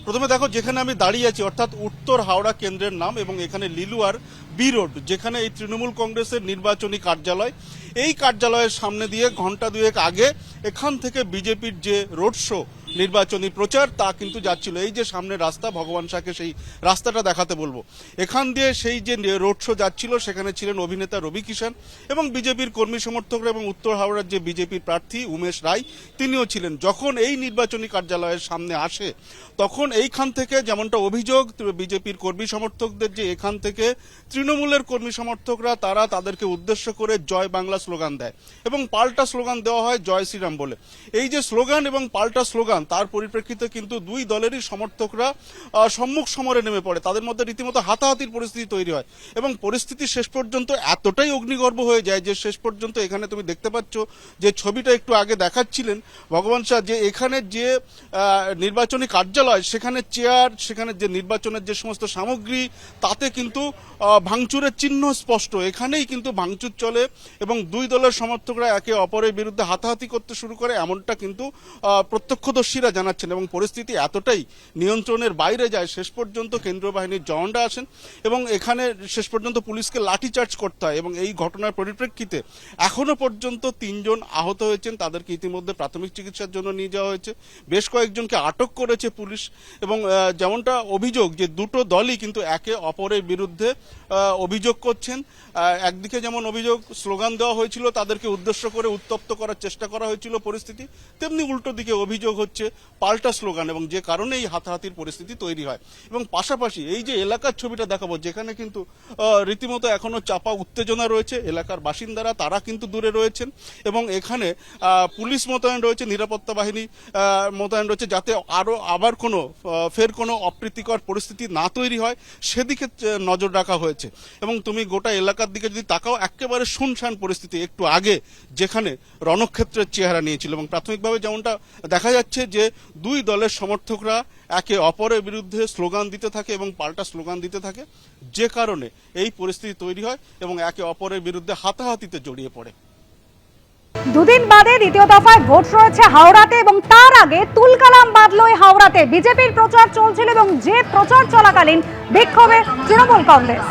প্রথমে দেখো যেখানে আমি দাঁড়িয়ে আছি অর্থাৎ উত্তর হাওড়া কেন্দ্রের নাম, এবং এখানে লিলুয়ার বি রোড, যেখানে এই তৃণমূল কংগ্রেসের নির্বাচনী কার্যালয়, এই কার্যালয়ের সামনে দিয়ে ঘন্টা দুয়েক আগে এখান থেকে বিজেপির যে রোড শো নির্বাচনী প্রচার তা কিন্তু যাচ্ছিল। এই যে সামনে রাস্তা, ভগবান শাহকে সেই রাস্তাটা দেখাতে বলবো, এখান দিয়ে সেই যে রোড শো যাচ্ছিল সেখানে ছিলেন অভিনেতা রবি কিষাণ এবং বিজেপির কর্মী সমর্থকরা, এবং উত্তর হাওড়ার যে বিজেপির প্রার্থী উমেশ রায় তিনিও ছিলেন। যখন এই নির্বাচনী কার্যালয়ের সামনে আসে তখন এইখান থেকে যেমনটা অভিযোগ বিজেপির কর্মী সমর্থকদের, যে এখান থেকে তৃণমূলের কর্মী সমর্থকরা তারা তাদেরকে উদ্দেশ্য করে জয় বাংলা স্লোগান দেয় এবং পাল্টা স্লোগান দেওয়া হয় জয় শ্রীরাম বলে। এই যে স্লোগান এবং পাল্টা স্লোগান, তার পরিপ্রেক্ষিতে কিন্তু দুই দলেরই সমর্থকরা সম্মুখ সমরে নেমে পড়ে। তাদের মধ্যে রীতিমতো হাতাহাতির পরিস্থিতি তৈরি হয় এবং পরিস্থিতি শেষ পর্যন্ত এতটাই অগ্নিগর্ভ হয়ে যায় যে শেষ পর্যন্ত এখানে তুমি দেখতে পাচ্ছ যে ছবিটা একটু আগে দেখাচ্ছিলেন ভগবান শাহ, যে এখানে যে নির্বাচনী কার্যালয়, সেখানে চেয়ার, সেখানে যে নির্বাচনের যে সমস্ত সামগ্রী, তাতে কিন্তু ভাঙচুরের চিহ্ন স্পষ্ট। এখানেই কিন্তু ভাঙচুর চলে এবং দুই দলের সমর্থকরা একে অপরের বিরুদ্ধে হাতাহাতি করতে শুরু করে, এমনটা কিন্তু প্রত্যক্ষদর্শীরা জানাচ্ছেন। এবং পরিস্থিতি এতটাই নিয়ন্ত্রণের বাইরে যায়, শেষ পর্যন্ত কেন্দ্রীয় বাহিনীর জওয়ানরা আসেন এবং এখানে শেষ পর্যন্ত পুলিশকে লাঠিচার্জ করতে হয়। এবং এই ঘটনার পরিপ্রেক্ষিতে এখনো পর্যন্ত 3 জন আহত হয়েছেন, তাদেরকে ইতিমধ্যে প্রাথমিক চিকিৎসার জন্য নিয়ে যাওয়া হয়েছে। বেশ কয়েকজনকে আটক করেছে পুলিশ। এবং যেমনটা অভিযোগ, যে দুটো দলই কিন্তু একে অপরের বিরুদ্ধে অভিযোগ করছেন। একদিকে যেমন অভিযোগ স্লোগান দেওয়া হয়েছিল, তাদেরকে উদ্দেশ্য করে উত্তপ্ত করার চেষ্টা করা হয়েছিল পরিস্থিতি, তেমনি উল্টো দিকে অভিযোগ হচ্ছে পাল্টা স্লোগান, এবং যে কারণে এই হাতাহাতির পরিস্থিতি তৈরি হয়। এবং পাশাপাশি এই যে এলাকার ছবিটা দেখাবো, যেখানে কিন্তু রীতিমতো এখনো চাপা উত্তেজনা রয়েছে, এলাকার বাসিন্দারা তারা কিন্তু দূরে রয়েছেন এবং এখানে পুলিশ মোতায়েন রয়েছে, নিরাপত্তা বাহিনী মোতায়েন রয়েছে, যাতে আবার ফের কোনো অপ্রীতিকর পরিস্থিতি না তৈরি হয় সেদিকে নজর রাখা হয়েছে। এবং তুমি গোটা এলাকার দিকে যদি তাকাও, একেবারে শুনশান পরিস্থিতি একটু আগে যেখানে রণক্ষেত্রের চেহারা নিয়েছিল। এবং প্রাথমিকভাবে যেমনটা দেখা যাচ্ছে যে দুই দলের সমর্থকরা একে অপরের বিরুদ্ধে স্লোগান দিতে থাকে এবং পাল্টা স্লোগান দিতে থাকে, যে কারণে এই পরিস্থিতি তৈরি হয় এবং একে অপরের বিরুদ্ধে হাতাহাতিতে জড়িয়ে পড়ে। দুদিন বাদে দ্বিতীয় দফায় ভোট রয়েছে হাওড়াতে এবং তার আগে তুলকালাম বাঁধলো হাওড়াতে। বিজেপির প্রচার চলছিল এবং যে প্রচার চলাকালীন বিক্ষোভে তৃণমূল কংগ্রেস।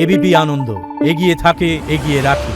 এবিপি আনন্দ, এগিয়ে থাকে, এগিয়ে রাখে।